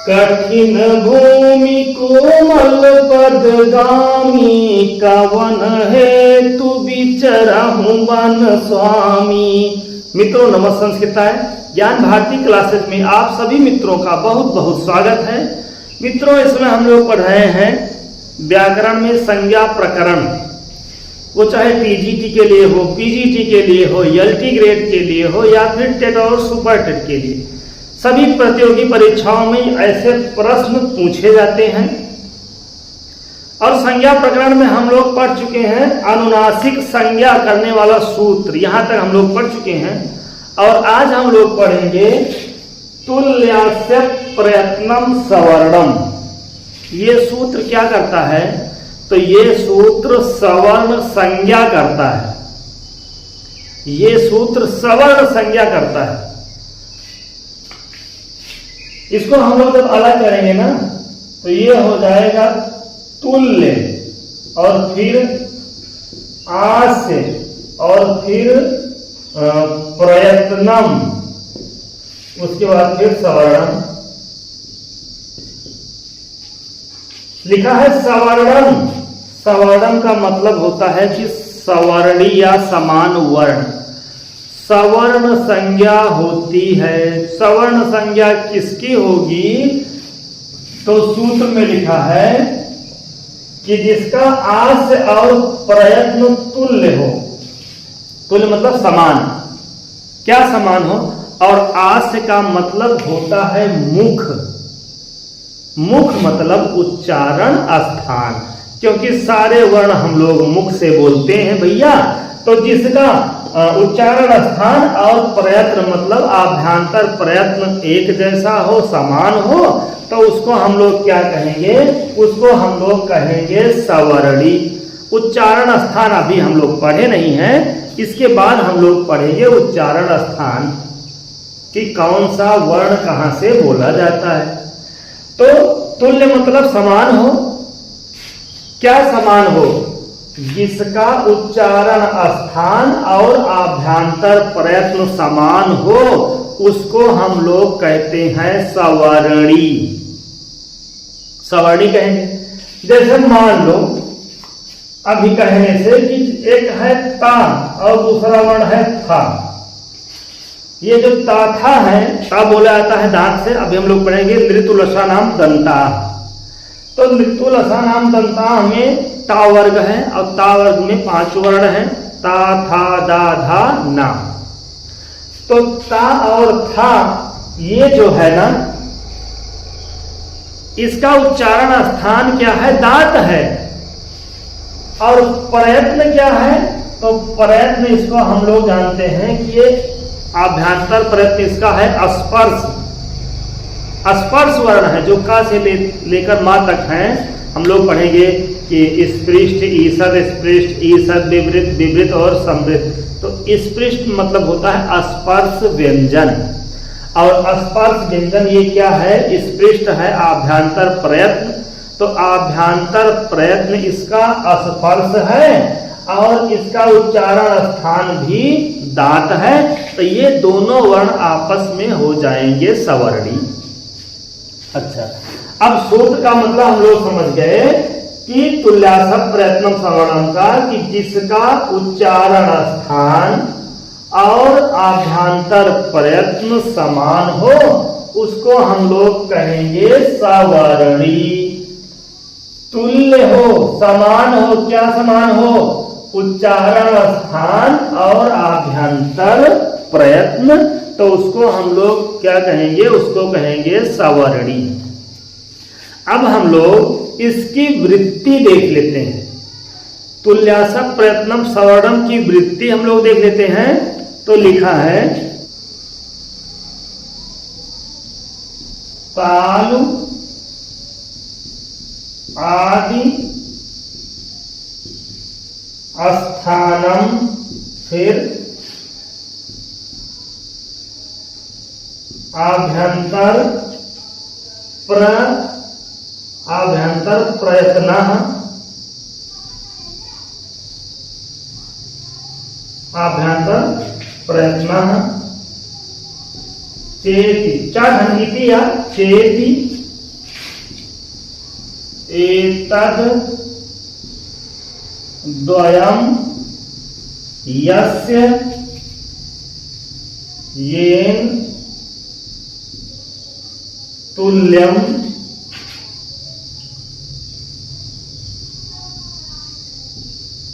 कठिन भूमि कोमल पदगामी, कवन है तू बिचरहु वन स्वामी। मित्रों नमः संस्कृताय ज्ञान भारती क्लासेज में आप सभी मित्रों का बहुत बहुत स्वागत है। मित्रों इसमें हम लोग पढ़ रहे हैं व्याकरण में संज्ञा प्रकरण, वो चाहे पीजीटी के लिए हो, पीजीटी के लिए हो, एलटी ग्रेड के लिए हो या फिर टेट और सुपर टेट के लिए, सभी प्रतियोगी परीक्षाओं में ऐसे प्रश्न पूछे जाते हैं। और संज्ञा प्रकरण में हम लोग पढ़ चुके हैं अनुनासिक संज्ञा करने वाला सूत्र, यहां तक हम लोग पढ़ चुके हैं। और आज हम लोग पढ़ेंगे तुल्यस्य प्रयत्नम सवर्णम। ये सूत्र क्या करता है? तो ये सूत्र सवर्ण संज्ञा करता है। ये सूत्र सवर्ण संज्ञा करता है। इसको हम लोग जब अलग करेंगे ना तो ये हो जाएगा तुल्य और फिर आस्य और फिर प्रयत्नम, उसके बाद फिर सवर्णम। लिखा है सवर्णम। सवर्णम का मतलब होता है कि सवर्णी या समान वर्ण। सवर्ण संज्ञा होती है। सवर्ण संज्ञा किसकी होगी? तो सूत्र में लिखा है कि जिसका आस्य और प्रयत्न तुल्य हो। तुल्य मतलब समान, क्या समान हो? और आस्य का मतलब होता है मुख। मुख मतलब उच्चारण स्थान, क्योंकि सारे वर्ण हम लोग मुख से बोलते हैं भैया। तो जिसका उच्चारण स्थान और प्रयत्न मतलब आभ्यंतर प्रयत्न एक जैसा हो, समान हो, तो उसको हम लोग क्या कहेंगे? उसको हम लोग कहेंगे सवर्णी। उच्चारण स्थान अभी हम लोग पढ़े नहीं हैं, इसके बाद हम लोग पढ़ेंगे उच्चारण स्थान कि कौन सा वर्ण कहां से बोला जाता है। तो तुल्य मतलब समान हो। क्या समान हो? जिसका उच्चारण स्थान और आभ्यंतर प्रयत्न समान हो उसको हम लोग कहते हैं सवर्णी। सवर्णी कहेंगे। जैसे मान लो अभी कहने से कि एक है ता और दूसरा वर्ण है था। ये जो ता था है, ता बोला जाता है दांत से। अभी हम लोग पढ़ेंगे नृतुलसा नाम दंता। तो नृतुलसा नाम दंता में ता वर्ग है और ता वर्ग में 5 वर्ण हैं, ता था दा धा ना। तो ता और था ये जो है ना, इसका उच्चारण स्थान क्या है? दांत है। और प्रयत्न क्या है? तो प्रयत्न इसको हम लोग जानते हैं कि ये आभ्यंतर प्रयत्न इसका है स्पर्श। स्पर्श वर्ण है जो का से लेकर मा तक है। हम लोग पढ़ेंगे कि स्पृष्ट, ईसद, स्पृष्ट, ईसद, विवृत, विवृत और समृद्ध। तो स्पृष्ट मतलब होता है स्पर्श व्यंजन। और स्पर्श व्यंजन ये क्या है? स्पृष्ट है आभ्यंतर प्रयत्न। तो आभ्यंतर प्रयत्न इसका स्पर्श है और इसका उच्चारण स्थान भी दांत है। तो ये दोनों वर्ण आपस में हो जाएंगे सवर्णी। अच्छा, अब सूत्र का मतलब हम लोग समझ गए कि तुल्यासक प्रयत्नम सवर्णम का, कि जिसका उच्चारण स्थान और आभ्यंतर प्रयत्न समान हो उसको हम लोग कहेंगे सवर्णी। तुल्य हो, समान हो। क्या समान हो? उच्चारण स्थान और आभ्यंतर प्रयत्न। तो उसको हम लोग क्या कहेंगे? उसको कहेंगे सवर्णी। अब हम लोग इसकी वृत्ति देख लेते हैं। तुल्यासक प्रयत्नम सवर्णम की वृत्ति हम लोग देख लेते हैं। तो लिखा है तालु आदि स्थानम, फिर आभ्यंतर प्रयत्न, आभ्यंतर प्रयत्न चेति, चा धन इति या चेति एतद द्वयम यस्य येन तुल्यम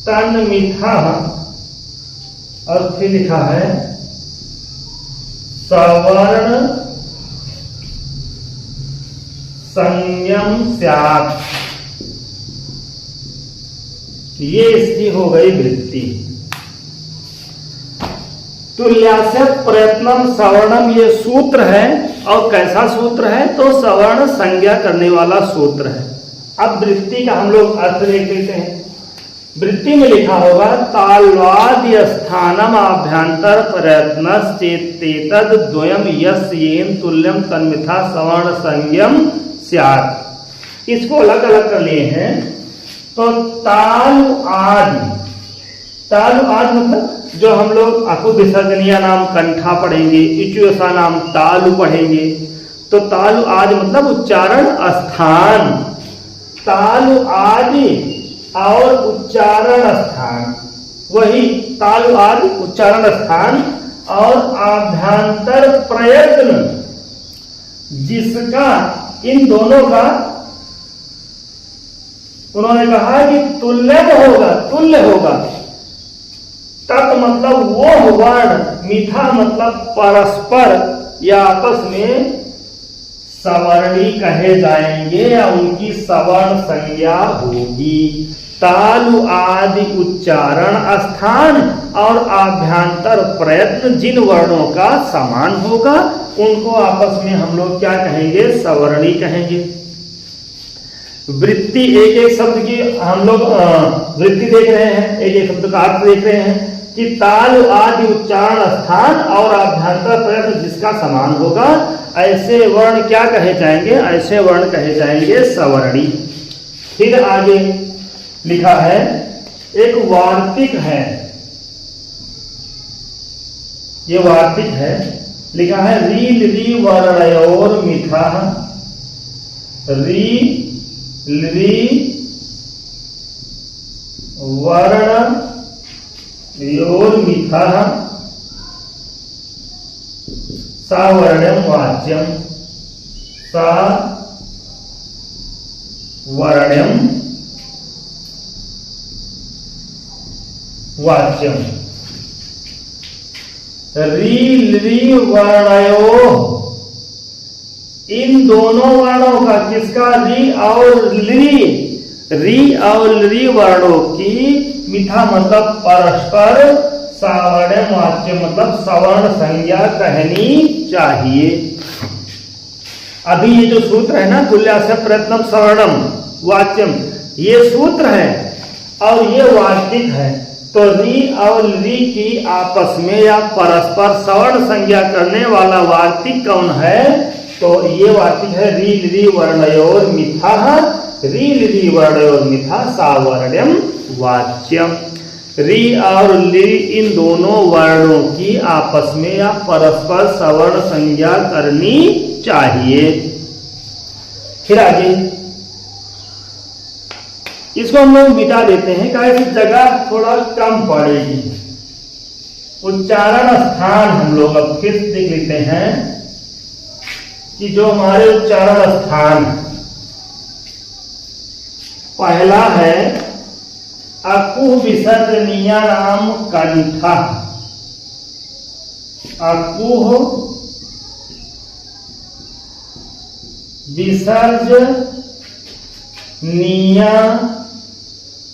तन्मिथा, और फिर लिखा है सवर्ण संयम स्यात्। ये इसकी हो गई वृत्ति। तुल्यास्य प्रयत्नम सवर्णम ये सूत्र है, और कैसा सूत्र है? तो सवर्ण संज्ञा करने वाला सूत्र है। अब वृत्ति का हम लोग अर्थ देख लेते हैं। वृत्ति में लिखा होगा ताल्वाद्य स्थानम आभ्यंतर प्रयत्नश्चेतेतद द्वयम यस्य येन तुल्यम तन्मिथा सवर्ण संज्ञम स्यात्। इसको अलग अलग कर लिए हैं। तो तालु आदि, तालु आदि मतलब जो हम लोग अकु विसर्जनीय नाम कंठा पढ़ेंगे, इचुसा नाम तालु पढ़ेंगे। तो तालु आदि मतलब उच्चारण स्थान, तालु आदि और उच्चारण स्थान, वही तालु आदि उच्चारण स्थान। और आभ्यंतर प्रयत्न जिसका, इन दोनों का उन्होंने कहा कि तुल्य होगा, तुल्य होगा। तत् मतलब वो वर्ण, मीठा मतलब परस्पर या आपस में सवर्णी कहे जाएंगे या उनकी सवर्ण संज्ञा होगी। तालु आदि उच्चारण स्थान और आभ्यंतर प्रयत्न जिन वर्णों का समान होगा उनको आपस में हम लोग क्या कहेंगे? सवर्णी कहेंगे। वृत्ति, एक एक शब्द की हम लोग वृत्ति देख रहे हैं, एक एक शब्द का अर्थ देख रहे हैं कि तालु आदि उच्चारण स्थान और आभ्यंतर प्रयत्न जिसका समान होगा, ऐसे वर्ण क्या कहे जाएंगे? ऐसे वर्ण कहे जाएंगे सवर्णी। फिर आगे लिखा है एक वार्तिक है, ये वार्तिक है, लिखा है रील री वर्णयोर मिथा, री री वर्ण योर मिथा सावर्ण्यम वाच्यम, सावर्ण्यम वाच्यम। री ली वर्णयो, इन दोनों वर्णों का, किसका? री और ली, री और ली वर्णों की मिथा मतलब परस्पर, सावर्ण्यम वाच्य मतलब सवर्ण संज्ञा कहनी चाहिए। अभी ये जो सूत्र है ना, तुल्यास्य प्रयत्नम सवर्णम वाच्यम, ये सूत्र है और ये वार्तिक है। तो री और री की आपस में या परस्पर सवर्ण संज्ञा करने वाला वार्तिक कौन है? तो ये वार्तिक है री री वर्णयोर मिथा, री री वर्णयोर मिथा सावर्ण्यम वाच्यम। री और ली इन दोनों वर्णों की आपस में या परस्पर सवर्ण संज्ञा करनी चाहिए। फिर आगे इसको हम लोग मिटा देते हैं, क्या जगह थोड़ा कम पड़ेगी। उच्चारण स्थान हम लोग अब फिर देख लेते हैं कि जो हमारे उच्चारण स्थान, पहला है अकु विसर्जनीय नाम कंठा, अकु विसर्जनीय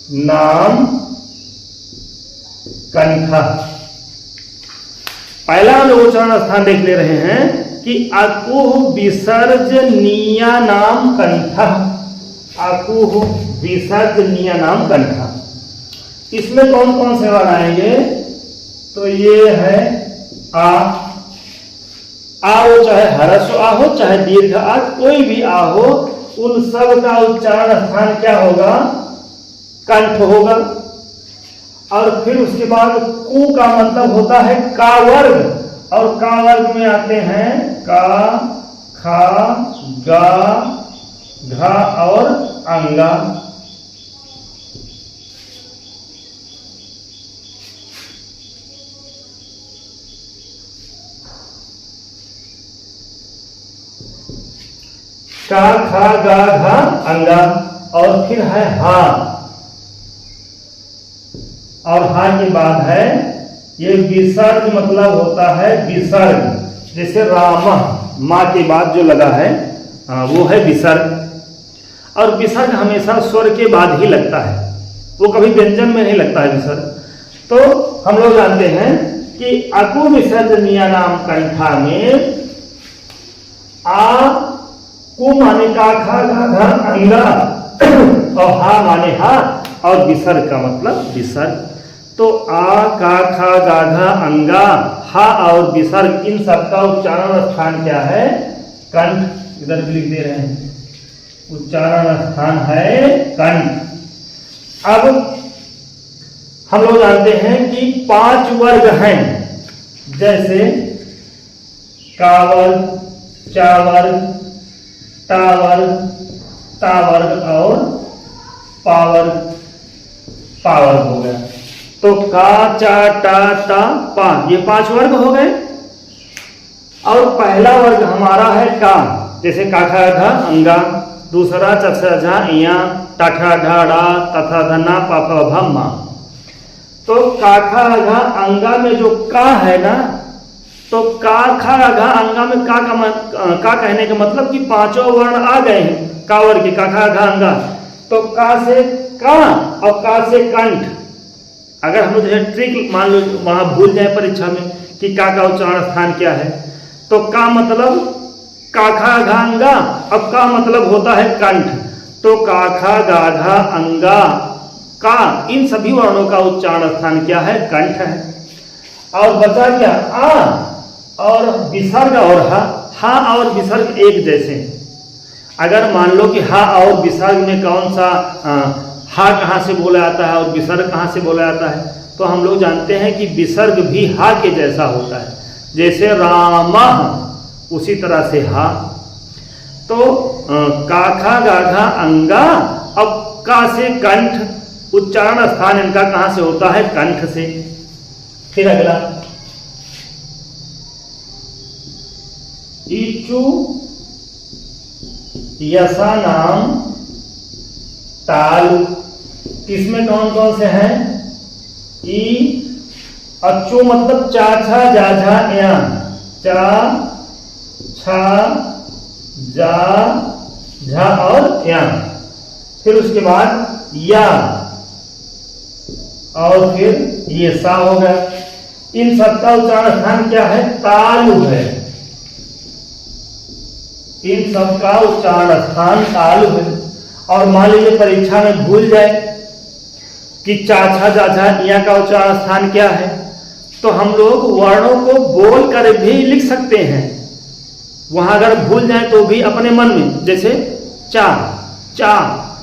नाम कंठा। पहला हम लोग उच्चारण स्थान देख ले रहे हैं कि अकुह विसर्जनीय नाम कंठा, अकुह विसर्जनीय नाम कंठा। इसमें कौन कौन से वर्ण आएंगे? तो ये है आ हो, चाहे ह्रस्व आ हो चाहे दीर्घ आ, कोई भी आ हो, उन सब का उच्चारण स्थान क्या होगा? कंठ होगा। और फिर उसके बाद कु का मतलब होता है का वर्ग, और का वर्ग में आते हैं का, खा, गा, घा और अंगा, का खा गा घा अंगा, और फिर है हा, और हा के बाद है ये विसर्ग, मतलब होता है विसर्ग, जैसे राम, माँ के बाद जो लगा है वो है विसर्ग। और विसर्ग हमेशा स्वर के बाद ही लगता है, वो कभी व्यंजन में नहीं लगता है विसर्ग। तो हम लोग जानते हैं कि अकु विसर्जनीय नाम कंठा में आ कु माने का खा गा घा अंगा और हा माने हा, और विसर्ग का मतलब विसर्ग। तो आ का खा गा घा अंगा, हा और विसर्ग, इन सबका उच्चारण स्थान क्या है? कंठ। इधर भी लिख दे रहे हैं, उच्चारण स्थान है कंठ। अब हम लोग जानते हैं कि 5 वर्ग हैं, जैसे कावर्ग, चावर्ग, टावर्ग, तावर्ग और पावर्ग। पावर्ग हो गया। तो का चा टा ता पा, ये 5 वर्ग हो गए। और पहला वर्ग हमारा है का, जैसे काखा धा अंगा, दूसरा चचा झा इया, टाठा ढा डा, तथा धना पापा भम्मा। तो काखा घा अंगा में जो का है ना, तो का खा घा अंगा में का कहने का मतलब कि 5 वर्ण आ गए हैं का वर्ग के, का खा घा अंगा। तो का से का और का से कंठ। अगर हम लोग ट्रिक मान लो वहां भूल जाए परीक्षा में कि का उच्चारण स्थान क्या है, तो का मतलब काखा घा अंगा, अब का मतलब होता है कंठ। तो काखा गाघा अंगा का, इन सभी वर्णों का उच्चारण स्थान क्या है? कंठ है। और बचा क्या? आ और विसर्ग और हा और विसर्ग एक जैसे। अगर मान लो कि हा और विसर्ग में कौन सा हा कहाँ से बोला जाता है और विसर्ग कहाँ से बोला जाता है, तो हम लोग जानते हैं कि विसर्ग भी हा के जैसा होता है, जैसे रामः, उसी तरह से हा। तो काखा गाघा अंगा, अब का से कंठ, उच्चारण स्थान इनका कहां से होता है? कंठ से। फिर अगला इचु यसा नाम तालु, इसमें कौन कौन से हैं? ई अच्चू मतलब चा छा जा झा या, चा छा जा झा और या। फिर उसके बाद या, और फिर ये सा हो गया। इन सबका उच्चारण स्थान क्या है? तालु है। इन सबका उच्चारण स्थान तालु है। और मान लीजिए परीक्षा में भूल जाए कि चाछा जाछा या का उच्चारण स्थान क्या है, तो हम लोग वर्णों को बोल कर भी लिख सकते हैं। वहां अगर भूल जाए तो भी अपने मन में, जैसे चा चा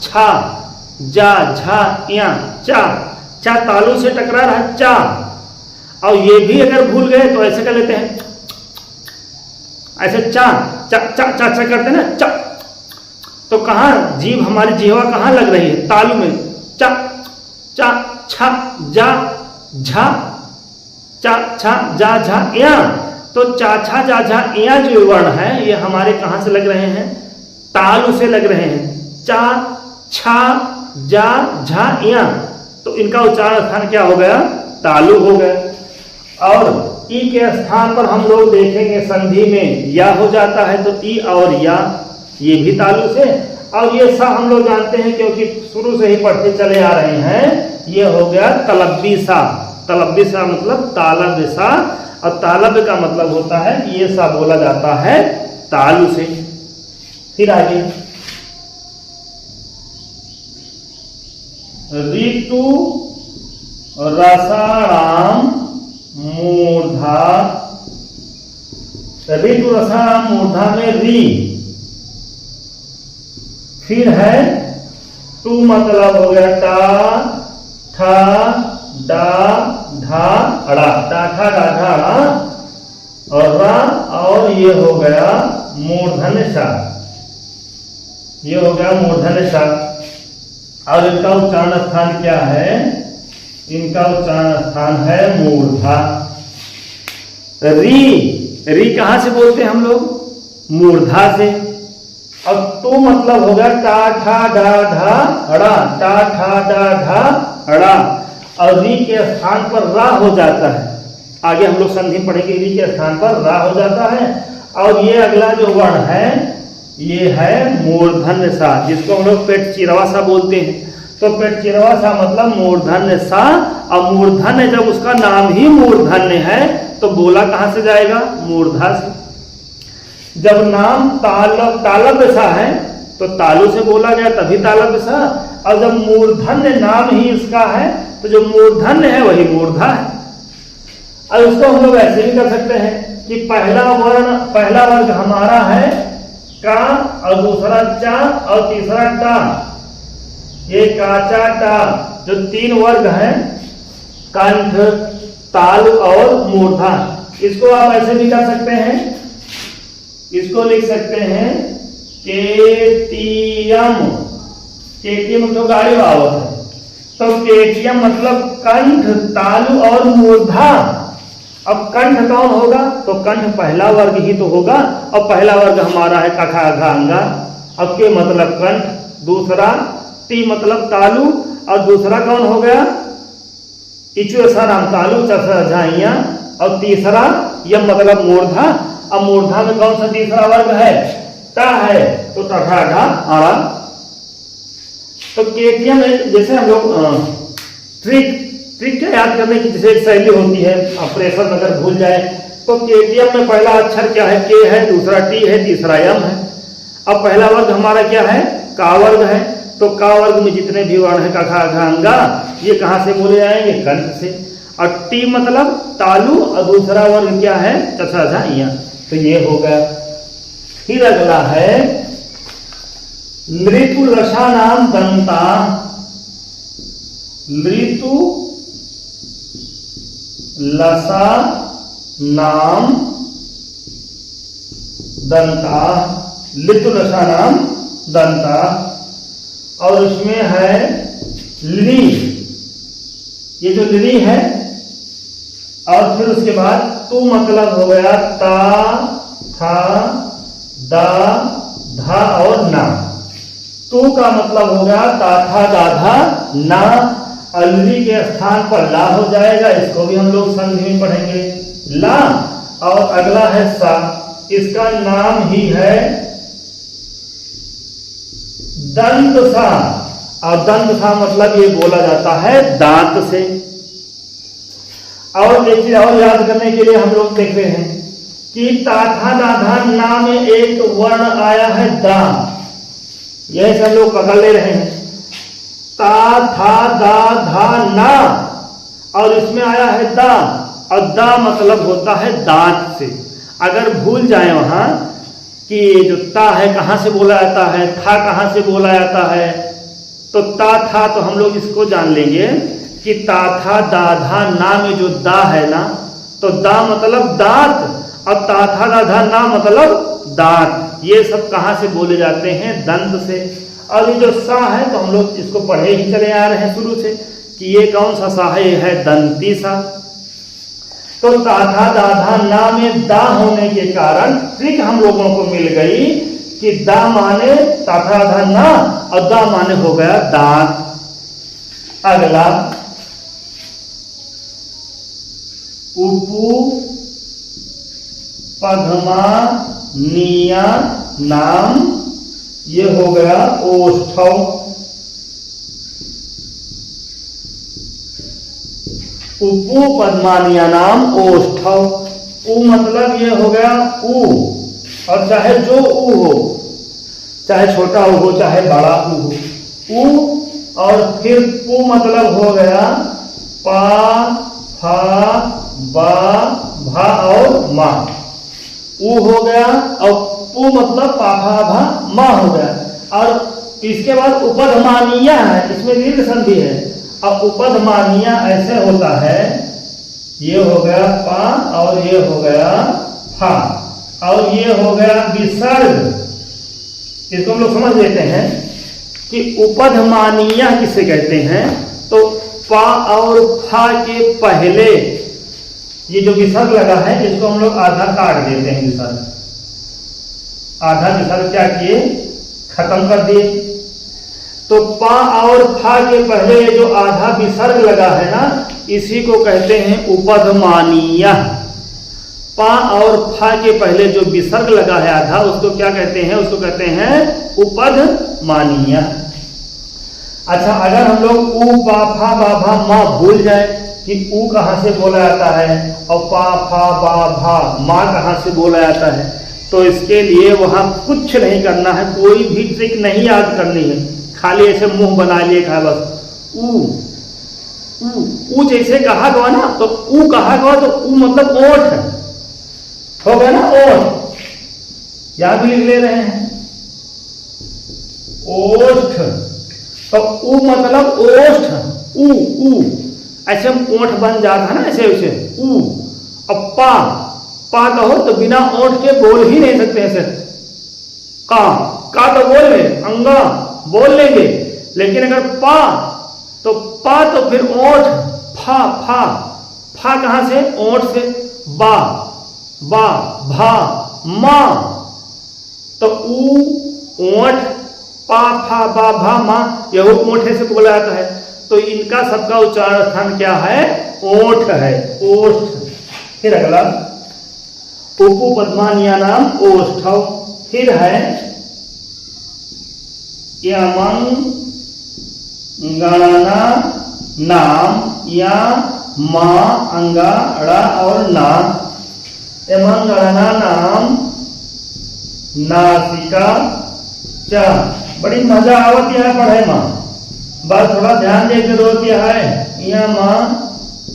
छा जा झा या, चा तालु से टकरा रहा है चा, और ये भी अगर भूल गए तो ऐसे कर लेते हैं, ऐसे चा चा चा चा चा करते ना चा। तो कहाँ जीभ, हमारी जीवा कहाँ लग रही है? तालु में। चा चा छा जा झा, चा छा जा झा या। तो चा छा जा झा या जो वर्ण है ये हमारे कहाँ से लग रहे हैं? तालु से लग रहे हैं। चा छा जा झा या, तो इनका उच्चारण स्थान क्या हो गया? तालु हो गया। और ई के स्थान पर हम लोग देखेंगे संधि में या हो जाता है, तो ई और या, ये भी तालु से। और ये सा हम लोग जानते हैं क्योंकि शुरू से ही पढ़ते चले आ रहे हैं, ये हो गया तलब्बी सा। तलब्बी सा मतलब तालब सा, और तालब का मतलब होता है कि ये सा बोला जाता है तालु से। फिर आगे ऋतु रसाणाम मूर्धा, ऋतु रसाणाम मूर्धा में री, फिर है टू मतलब हो गया टा ठा डा धा अड़ा, टा ठा डा धा अड़ा, और रा, और ये हो गया मूर्धन सा, ये हो गया मूर्धन सा। और इनका उच्चारण स्थान क्या है? इनका उच्चारण स्थान है मूर्धा। री कहां से बोलते हैं हम लोग? मूर्धा से। अब तो मतलब होगा टा ठा डा ढा अड़ा, टा ठा डा ढा अड़ा, और री के स्थान पर रा हो जाता है। आगे हम लोग संधि पढ़ेंगे, री के स्थान पर रा हो जाता है। और ये अगला जो वर्ण है ये है मूर्धन्य सा, जिसको हम लोग पेट चिरवा सा बोलते हैं। तो पेट चिरवा सा मतलब मूर्धन्य सा। अब मूर्धन्य जब उसका नाम ही मूर्धन्य है तो बोला कहां से जाएगा? मूर्धा से। जब नाम तालव्य सा है तो तालु से बोला गया, तभी तालव्य सा। और जब मूर्धन्य नाम ही इसका है तो जो मूर्धन्य है वही मूर्धा है। अब इसको हम लोग ऐसे भी कर सकते हैं कि पहला वर्ग हमारा है का, और दूसरा चा, और तीसरा टा। ये काचा टा जो 3 वर्ग हैं, कंठ, ताल और मूर्धा, इसको आप ऐसे भी कर सकते हैं। इसको लिख सकते हैं केटीएम। केटीएम तो गाड़ी आवत है, तो केटीएम मतलब कंठ, तालु और मूर्धा। अब कंठ कौन होगा? तो कंठ पहला वर्ग ही तो होगा, और पहला वर्ग हमारा है कखा घा अंगा। अब के मतलब कंठ, दूसरा टी मतलब तालु, और दूसरा कौन हो गया? इचु नाम तालु, चसा झाइया, और तीसरा यह मतलब मूर्धा। अब मूर्धा में कौन सा तीसरा वर्ग है? टा है, तो तथा घा आड़ा। तो केटीएम जैसे हम लोग ट्रिक क्या याद करने की जैसे एक शैली होती है, ऑपरेशन अगर भूल जाए तो केटीएम में पहला अक्षर क्या है? के है, दूसरा टी है, तीसरा यम है। अब पहला वर्ग हमारा क्या है? का वर्ग है। तो का वर्ग में जितने भी वर्ण है कखा घा अंगा, ये कहां से बोले जाएंगे? कंठ से। और टी मतलब तालु, और दूसरा वर्ग क्या है? चसा झा इया। तो ये हो गया। फिर अगला है लृतु लसा नाम दंता। लृतु लसा नाम दंता। लितु लसा नाम दंता। और उसमें है लृ, ये जो लृ है, और फिर उसके बाद तू मतलब हो गया ता, था, दा, धा और ना। तू का मतलब हो गया ता, था, दा, धा, ना। अलरी के स्थान पर ला हो जाएगा, इसको भी हम लोग संधि में पढ़ेंगे, ला। और अगला है सा, इसका नाम ही है दंत सा। और दंत सा मतलब ये बोला जाता है दांत से। और एक चीज और याद करने के लिए हम लोग देख रहे हैं कि ताथा दाधा ना में एक वर्ण आया है दा। यह सब लोग पकड़ ले रहे हैं। ता था दा धा ना, और इसमें आया है दा, और दा मतलब होता है दांत से। अगर भूल जाए वहां कि जो ता है कहां से बोला जाता है, था कहां से बोला जाता है, तो ता था तो हम लोग इसको जान लेंगे कि ता था दा धा ना में जो दा है ना, तो दा मतलब दांत, और ता था दा धा ना मतलब दांत। ये सब कहां से बोले जाते हैं? दंत से। और ये जो सा है तो हम लोग इसको पढ़े ही चले आ रहे हैं शुरू से कि ये कौन सा सा है? ये है दंती सा। तो ताथा दाधा ना में दा होने के कारण ट्रिक हम लोगों को मिल गई कि दा माने ताथा दाधा ना, और दा माने हो गया दांत। अगला उपु पद्मा निया नाम, ये हो गया ओष्ठव। उपु पद्मानिया नाम ओष्ठव। उ मतलब ये हो गया ऊ, और चाहे जो ऊ हो, चाहे छोटा ऊ हो चाहे बड़ा ऊ हो, ऊ। और फिर पु मतलब हो गया पा, फा, बा, भा और मा। ऊ हो गया, और पु मतलब पा, फा, भा, मा हो गया। और इसके बाद उपधमानिया है, इसमें दीर्घ संधि है। अब उपधमानिया ऐसे होता है, ये हो गया पा और ये हो गया फा, और ये हो गया विसर्ग। इसको हम लोग समझ लेते हैं कि उपधमानीय किसे कहते हैं, तो पा और फा के पहले ये जो विसर्ग लगा है इसको हम लोग आधा काट देते हैं। विसर्ग आधा विसर्ग क्या किए, खत्म कर दिए। तो पा और फा के पहले ये जो आधा विसर्ग लगा है ना, इसी को कहते हैं उपधमानीय। पा और फा के पहले जो विसर्ग लगा है आधा, उसको क्या कहते हैं, उसको कहते हैं उपधमानीय। अच्छा, अगर हम लोग उ पा फा बा भा मा भूल जाए कि उ कहां से बोला जाता है और पा फा बा भा मा कहां से बोला जाता है, तो इसके लिए वहां कुछ नहीं करना है, कोई भी ट्रिक नहीं याद करनी है, खाली ऐसे मुंह बना लिए कहा बस ऊ ऊ जैसे कहा गया ना, तो ऊ कहा गया तो ऊ मतलब ओठ है, हो गया ना ओठ, यहां भी लिख ले रहे हैं ओठ, तो ऊ मतलब ओठ, ऊ ऐसे ओठ बन जाता है ना, ऐसे वैसे ऊ। अब पा कहो तो बिना ओठ के बोल ही नहीं सकते ऐसे, का तो बोल ले, अंगा बोल लेंगे, लेकिन अगर पा तो फिर ओठ, फा कहां से, ओठ से, बा भा मा, तो ऊ ओठ, पा फा बा भा मा, यह ओठे से बोला जाता है। तो इनका सबका उच्चारण स्थान क्या है, ओठ है, ओठ। फिर अगला उपपद्मानीय नाम ओष्ठव। फिर है यमंगणना नाम, या मा अंगा ड़ा और ना। यमंगणना नाम नासिका चा। बड़ी मजा आवत है पढ़े मां, बस थोड़ा ध्यान दे के रो दिया है, या मां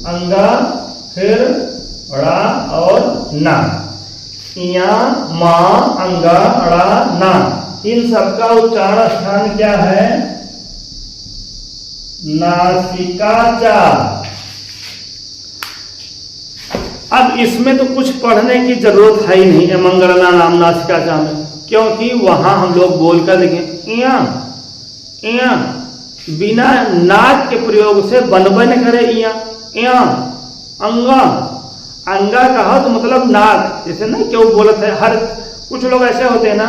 अंगा फिर ड़ा और ना, या मां अंगा ड़ा ना, इन सबका उच्चारण स्थान क्या है, नासिका चा। अब इसमें तो कुछ पढ़ने की जरूरत है ही नहीं है मंगलना नाम नासिका चा में, क्योंकि वहां हम लोग बोलकर देखें इया बिना नाक के प्रयोग से बनबन करे, इया अंगा, अंगा कहा तो मतलब नाक, जैसे ना क्यों बोलते हैं, हर कुछ लोग ऐसे होते हैं ना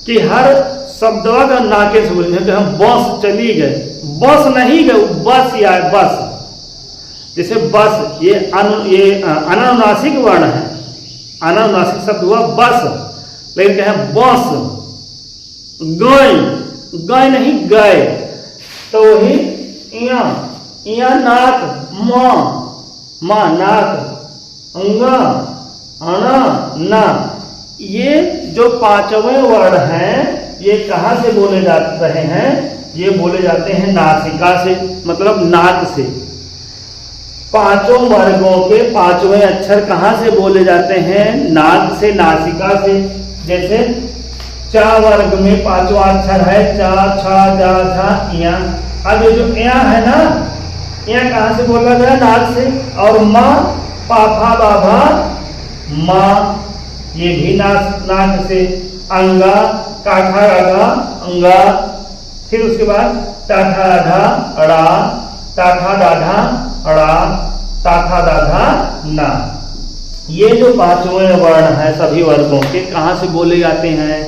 कि हर शब्दवा का नाके से बोलते हैं, कि हम बस चली गए, बस नहीं गए, बस या बस, जैसे बस ये अनुनासिक वर्ण है, अनुनासिक शब्द हुआ बस, लेकिन कहें बस, गए नहीं गए, तो वही इया नाक, मां नाक, अंगा अना ना, ये जो पांचवें वर्ण हैं ये कहां से बोले जा रहे हैं, ये बोले जाते हैं नासिका से, मतलब नाक से। पांचों वर्गों के पांचवें अक्षर कहां से बोले जाते हैं, नाक से, नासिका से। जैसे चा वर्ग में पांचवा अक्षर है चा, छा, जा, झा, इया। अब ये जो इया है ना, इया कहां से बोला गया, नाक से। और मां, पा फा बा भा मा, ये भी नाक से। अंगा, काठा राधा अंगा, फिर उसके बाद टाठा राधा अड़ा, टाठा दाधा अड़ा, टाठा दाधा ना। ये जो पांचवें वर्ण है सभी वर्गों के कहां से बोले जाते हैं,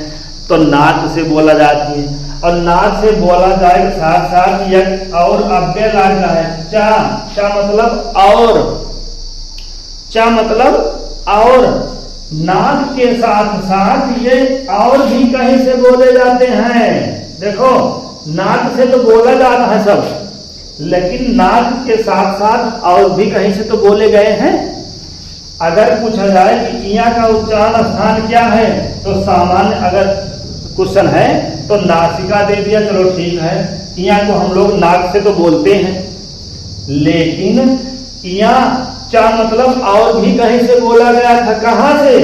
तो नाक से बोला जाती है। और नाक से बोला जाए साथ साथ एक और अव्यय लग है, चा, चा मतलब और, चा मतलब और, नाक के साथ साथ ये और भी कहीं से बोले जाते हैं। देखो नाक से तो बोला जाता है सब, लेकिन नाक के साथ साथ और भी कहीं से तो बोले गए हैं। अगर पूछा जाए कि इया का उच्चारण स्थान क्या है, तो सामान्य अगर क्वेश्चन है तो नासिका दे दिया, चलो ठीक है। इया को हम लोग नाक से तो बोलते हैं, लेकिन इया चा मतलब और भी कहीं से बोला गया था। कहां से,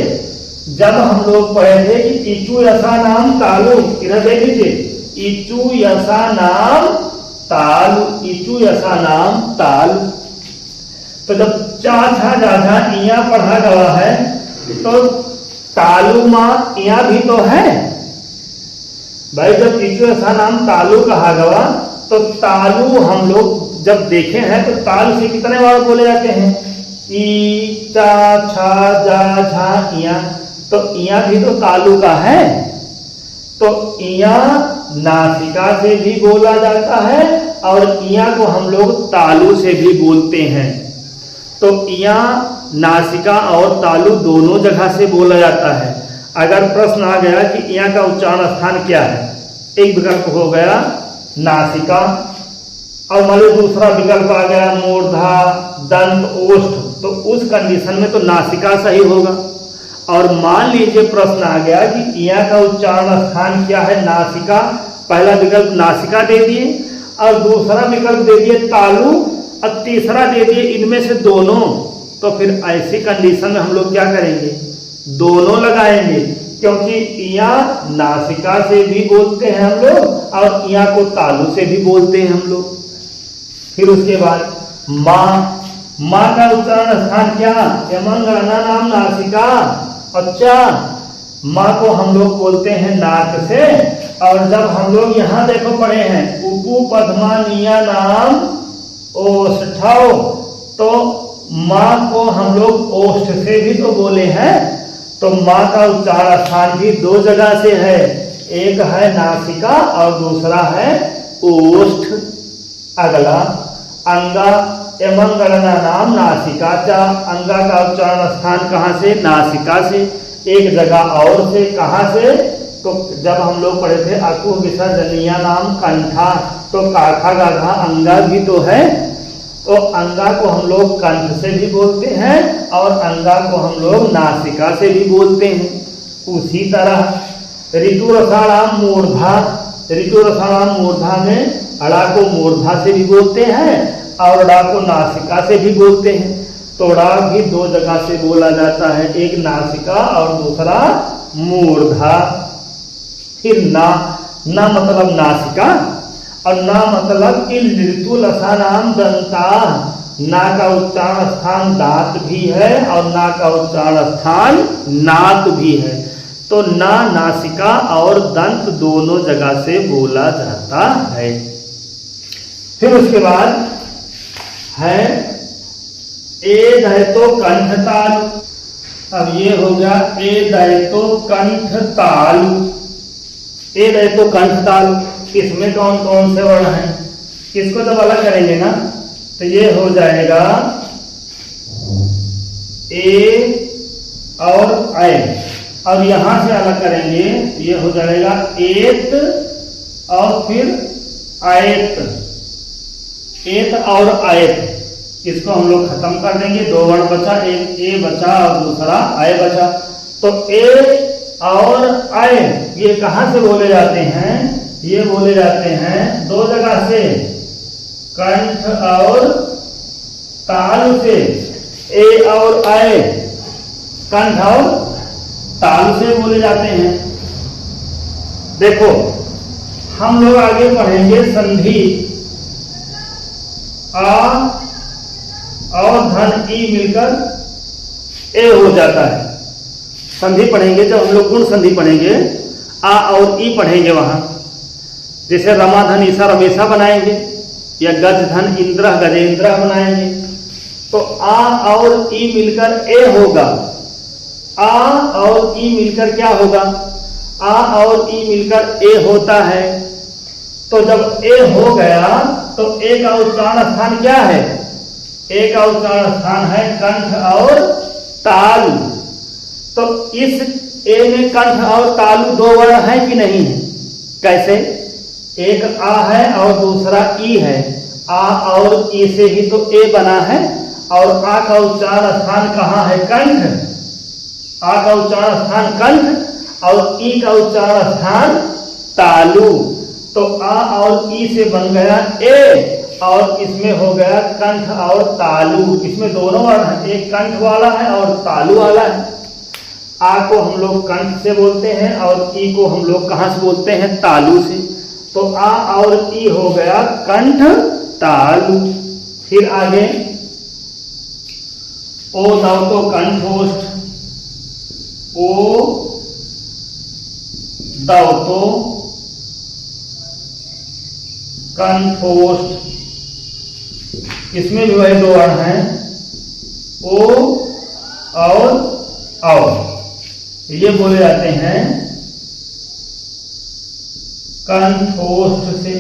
जब हम लोग पढ़े थे कि इचू यसा नाम तालु, इधर देख लीजिए, इचू यसा नाम तालु, इचू यसा नाम तालु। तो जब चा छा जा झा इया पढ़ा गया है, तो तालु मां इया भी तो है, भाई जब तीसरे स्थान नाम तालु कहा गया तो तालु हम लोग जब देखे हैं तो ताल से कितने बार बोले जाते हैं? ई, चा, छा, जा, झा, इया। तो इया भी तो तालु का है। तो इया नासिका से भी बोला जाता है और इया को हम लोग तालु से भी बोलते हैं। तो इया नासिका और तालु दोनों जगह से बोला जाता है। अगर प्रश्न आ गया कि इया का उच्चारण स्थान क्या है, एक विकल्प हो गया नासिका और मान लो दूसरा विकल्प आ गया मूर्धा, दंत, ओष्ठ, तो उस कंडीशन में तो नासिका सही होगा। और मान लीजिए प्रश्न आ गया कि इया का उच्चारण स्थान क्या है, नासिका, पहला विकल्प नासिका दे दिए और दूसरा विकल्प दे दिए तालु और तीसरा दे दिए इनमें से दोनों, तो फिर ऐसी कंडीशन में हम लोग क्या करेंगे? दोनों लगाएंगे, क्योंकि इया नासिका से भी बोलते हैं हम लोग और इया को तालु से भी बोलते हैं हम लोग। फिर उसके बाद माँ, माँ का उच्चारण स्थान क्या? यमंगणना नाम नासिका। अच्छा, माँ को हम लोग बोलते हैं नाक से। और जब हम लोग यहाँ देखो पढ़े हैं उपु पद्मा निया नाम ओष्ठौ, तो माँ को हम लोग ओष्ठ से भी तो बोले हैं। तो माँ का उच्चारण स्थान भी दो जगह से है, एक है नासिका और दूसरा है ओष्ठ। अगला अंगा, एमंगणना नाम नासिका चा। अंगा का उच्चारण स्थान कहाँ से? नासिका से। एक जगह और से, कहाँ से? तो जब हम लोग पढ़े थे अकु विसर्जनीय नाम कंठा, तो काखा गाघा अंगा भी तो है। तो अंगा को हम लोग कंठ से भी बोलते हैं और अंगा को हम लोग नासिका से भी बोलते हैं। उसी तरह ऋतु रसाणाम मूर्धा, ऋतु रसाणाम मूर्धा में अड़ा को मूर्धा से भी बोलते हैं और अड़ा को नासिका से भी बोलते हैं। तो अड़ा भी दो जगह से बोला जाता है, एक नासिका और दूसरा मूर्धा। फिर ना, ना मतलब नासिका और ना मतलब कि ऋतु लसा नाम दंता। ना का उच्चारण स्थान दांत भी है और ना का उच्चारण स्थान नाक भी है। तो ना नासिका और दंत दोनों जगह से बोला जाता है। फिर उसके बाद है ए दैतो कंठ तालु। अब ये हो गया ए दैतो कंठ तालु। ए दैतो कंठ तालु, इसमें कौन कौन से वर्ण हैं? इसको जब अलग करेंगे ना तो ये हो जाएगा ए और ऐ, और यहां से अलग करेंगे ये हो जाएगा एत और फिर आयत, एत और आयत। इसको हम लोग खत्म कर देंगे, दो वर्ण बचा, एक ए बचा और दूसरा आय बचा। तो ए और आय ये कहां से बोले जाते हैं? ये बोले जाते हैं दो जगह से, कंठ और तालु से। ए और आय कंठ और तालु से बोले जाते हैं। देखो हम लोग आगे पढ़ेंगे संधि आ और धन ई मिलकर ए हो जाता है। संधि पढ़ेंगे जब हम लोग गुण संधि पढ़ेंगे, आ और ई पढ़ेंगे वहां, जैसे रमा धन ईसा रमेशा बनाएंगे या गज धन इंद्र गजेंद्र बनाएंगे। तो आ और ई मिलकर ए होगा। आ और ई मिलकर क्या होगा? आ और ई मिलकर ए होता है। तो जब ए हो गया तो ए का उच्चारण स्थान क्या है? ए का उच्चारण स्थान है कंठ और तालु। तो इस ए में कंठ और तालु दो वर्ण है कि नहीं है? कैसे? एक आ है और दूसरा ई है। आ और ई से ही तो ए बना है और आ का उच्चारण स्थान कहाँ है? कंठ। आ का उच्चारण स्थान कंठ और ई का उच्चारण स्थान तालु। तो आ और ई से बन गया ए और इसमें हो गया कंठ और तालु। इसमें दोनों वर्ण है, एक कंठ वाला है और तालु वाला है। आ को हम लोग कंठ से बोलते हैं और ई को हम लोग कहां से बोलते हैं? तालु से। तो आ और ई हो गया कंठ तालु। फिर आगे ओ दाव तो कंठोष्ठ, ओ दाव तो कंठोष्ठ, इसमें भी वही दो वर्ण हैं, ओ और औ, ये बोले जाते हैं कंठोष्ठ से।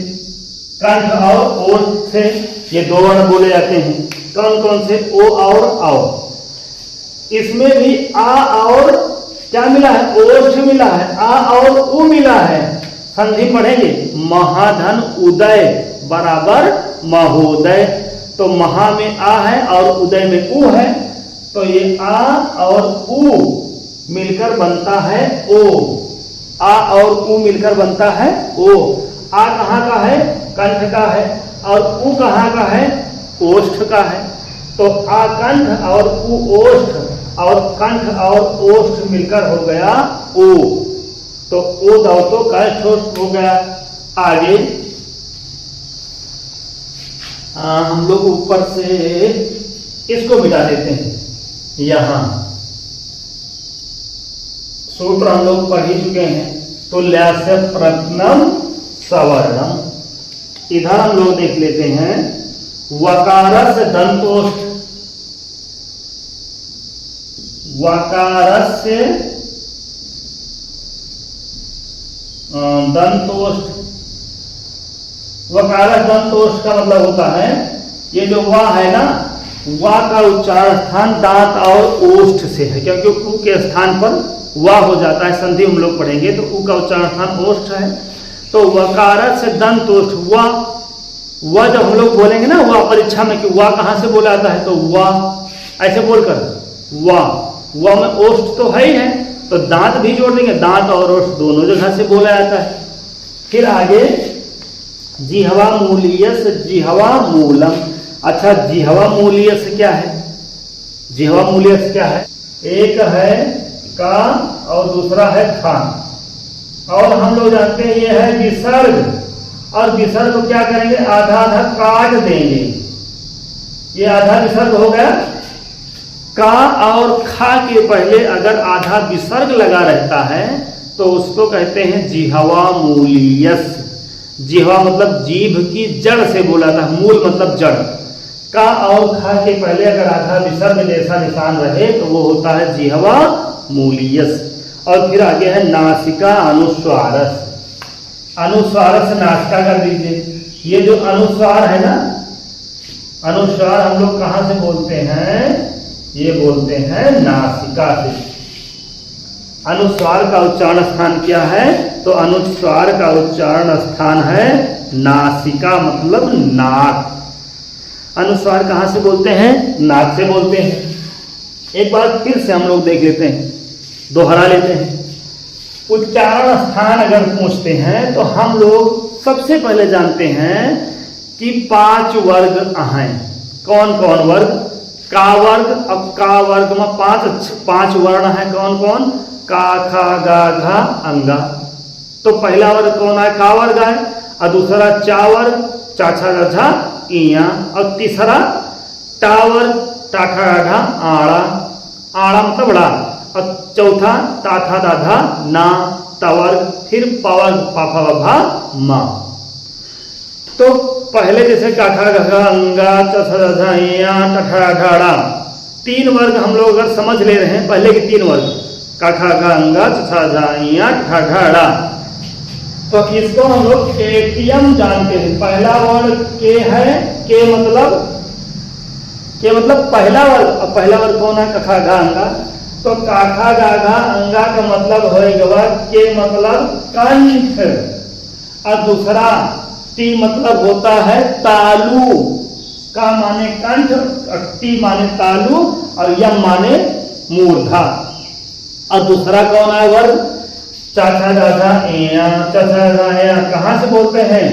कंठ और ओष्ठ से ये दो वर्ण बोले जाते हैं। कौन कौन से? ओ और औ। इसमें भी आ और क्या मिला है? ओष्ठ मिला है, आ और उ मिला है। संधि पढ़ेंगे, महाधन उदय बराबर महोदय। तो महा में आ है और उदय में उ है, तो ये आ और उ मिलकर बनता है ओ। आ और उ मिलकर बनता है ओ। आ कहाँ का है? कंठ का है, और उ कहाँ का है? ओष्ठ का है। तो आ कंठ और उ ओष्ठ, और कंठ और ओष्ठ मिलकर हो गया ओ। तो ओ दाव तो कंठोष्ठ हो गया। आगे हम लोग ऊपर से इसको मिटा देते हैं। यहां सूत्र हम लोग पढ़ ही चुके हैं, तुल्यस्य प्रथमम सवर्णम। इधर हम लोग देख लेते हैं, वकारस्य दंतोष्ठ, वकारस्य दंतोष्ठ। वकारस दंतोष्ठ का मतलब होता है, ये जो वा है ना, वा का उच्चारण स्थान दांत और ओष्ठ से है, क्योंकि उ के स्थान पर वा हो जाता है। संधि हम लोग पढ़ेंगे तो उ का उच्चारण स्थान ओष्ठ है। तो वकारस से दंतोष्ठ, वा जब हम लोग बोलेंगे ना, वा परीक्षा में कि वा कहां से बोला जाता है, तो वा ऐसे बोलकर वा में ओष्ठ तो है ही है, तो दांत भी जोड़ देंगे, दांत और ओष्ठ दोनों जगह से बोला जाता है। फिर आगे जिह्वा मूलीयस जिह्वा मूलम। अच्छा, जिह्वा मूलीयस क्या है? जिह्वा मूलीयस क्या है? एक है का और दूसरा है था, और हम लोग जानते हैं ये है विसर्ग, और विसर्ग को क्या करेंगे? आधा आधा काट देंगे। ये आधा विसर्ग हो गया। का और खा के पहले अगर आधा विसर्ग लगा रहता है तो उसको कहते हैं जिह्वा मूलीयस। जिह्वा मतलब जीभ की जड़ से बोला था, मूल मतलब जड़। का और खा के पहले अगर आधा विसर्ग जैसा निशान रहे तो वो होता है जिह्वा मूलीयस। और फिर आगे है नासिका अनुस्वारस। अनुस्वारस नासिका कर दीजिए। ये जो अनुस्वार है ना, अनुस्वार हम लोग कहां से बोलते हैं? ये बोलते हैं नासिका से। अनुस्वार का उच्चारण स्थान क्या है? तो अनुस्वार का उच्चारण स्थान है नासिका, मतलब नाक। अनुस्वार कहां से बोलते हैं? नाक से बोलते हैं। एक बार फिर से हम लोग देख लेते हैं, दोहरा लेते हैं। उच्चारण स्थान अगर पूछते हैं तो हम लोग सबसे पहले जानते हैं कि 5 वर्ग हैं। कौन कौन वर्ग? का वर्ग। अब का वर्ग में 5 वर्ण हैं। कौन कौन? का, खा, गा, घा, अंगा। तो पहला वर्ग कौन है? का वर्ग है। और दूसरा चा वर्ग, चा, छा, जा, झा, इया। और तीसरा टा वर्ग, टा, ठा, ढा, आड़ा। आड़ा मतलब ड़ा। और चौथा ता, था, दा, धा, ना, तवर्ग। फिर पवर्ग, पा, फा, भा, मा। तो पहले जैसे काठा, घा, अंगा, चथा, या, टठा, ढाड़ा, 3 वर्ग हम लोग अगर समझ ले रहे हैं, पहले के 3 वर्ग काठा, घा, अंगा, चथा, या, टठा, ढाड़ा, तो इसको हम लोग केटियम जानते हैं। पहला वर्ग के है। के मतलब पहला वर्ग। अब पहला वर्ग कौन है? कखा, घा, अंगा। तो काखा, गा, घा, अंगा का मतलब होगा के मतलब कंठ, और दूसरा टी मतलब होता है तालु। का माने कंठ, टी माने तालु, और यम माने मूर्धा। और दूसरा कौन है वर्ग? चाचा, दादा, एया, चाचा, दाया। कहां से बोलते हैं?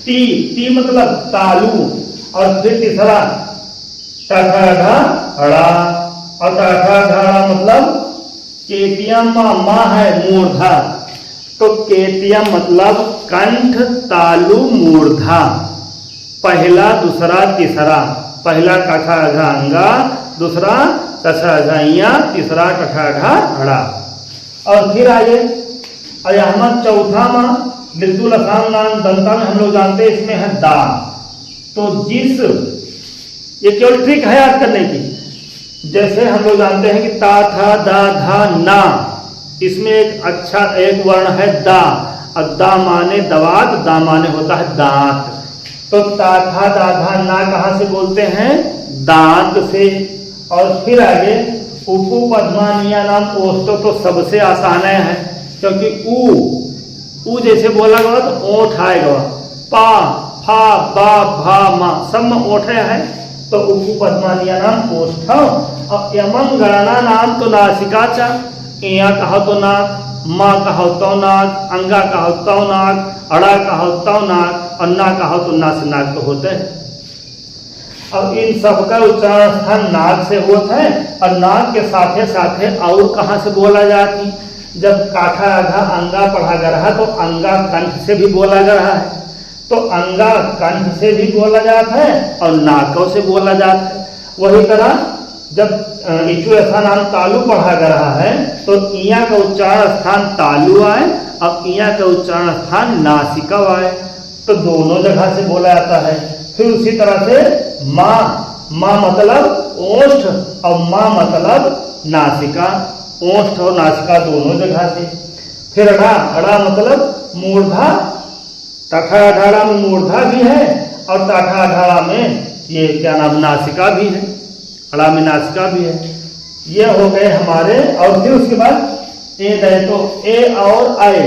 टी मतलब तालु। और फिर तीसरा टाठा, ढा, हड़ा। और टाठा, ढाड़ा मतलब केटियम मा है मूर्धा। तो केटियम मतलब कंठ, तालु, मूर्धा। पहला, दूसरा, तीसरा। पहला काठा, घा, अंगा, दूसरा चचा, घाइया, तीसरा टठा, ढा, हड़ा। और फिर आइए, और यहां चौथा मां मृदु लसाम नाम दंता में हम लोग जानते हैं इसमें है दा। तो जिस, ये केवल ट्रिक है याद करने की। जैसे हम लोग जानते हैं कि ता था दा धा ना, इसमें एक अच्छा एक वर्ण है दा, और दा माने दवात, दा माने होता है दांत। तो ता था दा धा ना कहां से बोलते हैं? दांत से। और फिर आगे उपु पद्मानिया नाम ओष्ठो, तो सबसे आसान है क्योंकि ऊ जैसे बोला गया तो ओठ आएगा, पा फा बा भा मा सब में ओठ है, तो उपु पद्मानिया नाम ओष्ठ। और यमन गणना नाम तो नासिका चा, इया कहो तो नाक, माँ कहो तो नाक, अंगा कहो तो नाक, अड़ा कहो तो नाक, और ना कहो तो ना से नाक तो होते हैं। अब इन सब का उच्चारण स्थान नाक से होता है, और नाक के साथे साथे और कहाँ से बोला जाती? जब काठा आधा अंगा पढ़ा जा रहा तो अंगा कंठ से भी बोला जा रहा है, तो अंगा कंठ से भी बोला जाता है और नाकों से बोला जाता है। वही तरह जब इचु ऐसा नाम तालु पढ़ा जा रहा है तो इया का उच्चारण स्थान तालु आए और इया का उच्चारण स्थान नासिका आए, तो दोनों जगह से बोला जाता है। फिर उसी तरह से माँ, माँ मतलब ओष्ठ और माँ मतलब नासिका, ओष्ठ और नासिका दोनों जगह से। फिर अड़ा, अड़ा मतलब मूर्धा, तथा अठाड़ा में मूर्धा भी है और तथा अठाड़ा में ये क्या नाम नासिका भी है, अड़ा में नासिका भी है। ये हो गए हमारे। और फिर उसके बाद ए दे तो ए और आए,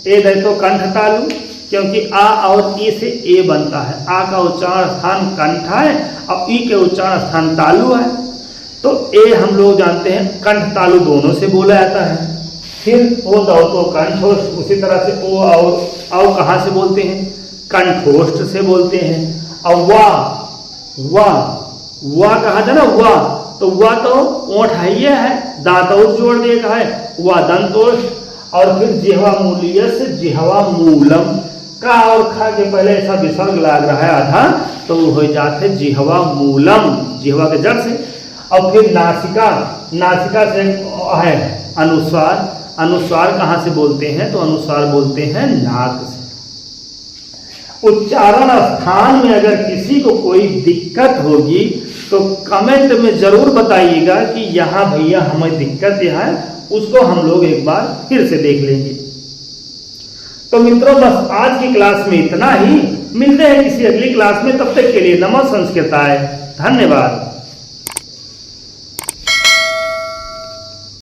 ए दे तो कंठ तालु, क्योंकि आ और ई से ए बनता है। आ का उच्चारण स्थान कंठ है और ई के उच्चारण स्थान तालु है, तो ए हम लोग जानते हैं कंठ तालु दोनों से बोला जाता है। फिर ओ दो तो कंठोष्ठ, उसी तरह से ओ और आओ कहाँ से बोलते हैं? कंठोष्ठ से बोलते हैं। और वाह कहा था ना, वाह, तो वाह तो ओठ है, दांतों जोड़ दिए कहा है वाह दंतोष्ठ। और फिर जिह्वा मूलीय से जिह्वा मूलम, का और खा के पहले ऐसा विसर्ग लग रहा है आधा, तो हो जाते जिह्वा मूलम, जिह्वा के जड़ से। और फिर नासिका, नासिका से है अनुस्वार, अनुस्वार कहाँ से बोलते हैं? तो अनुस्वार बोलते हैं नाक से। उच्चारण स्थान में अगर किसी को कोई दिक्कत होगी तो कमेंट में जरूर बताइएगा कि यहाँ भैया हमें दिक्कत यह है, उसको हम लोग एक बार फिर से देख लेंगे। तो मित्रों बस आज की क्लास में इतना ही, मिलते हैं किसी अगली क्लास में, तब तक के लिए नमः संस्कृताय, धन्यवाद।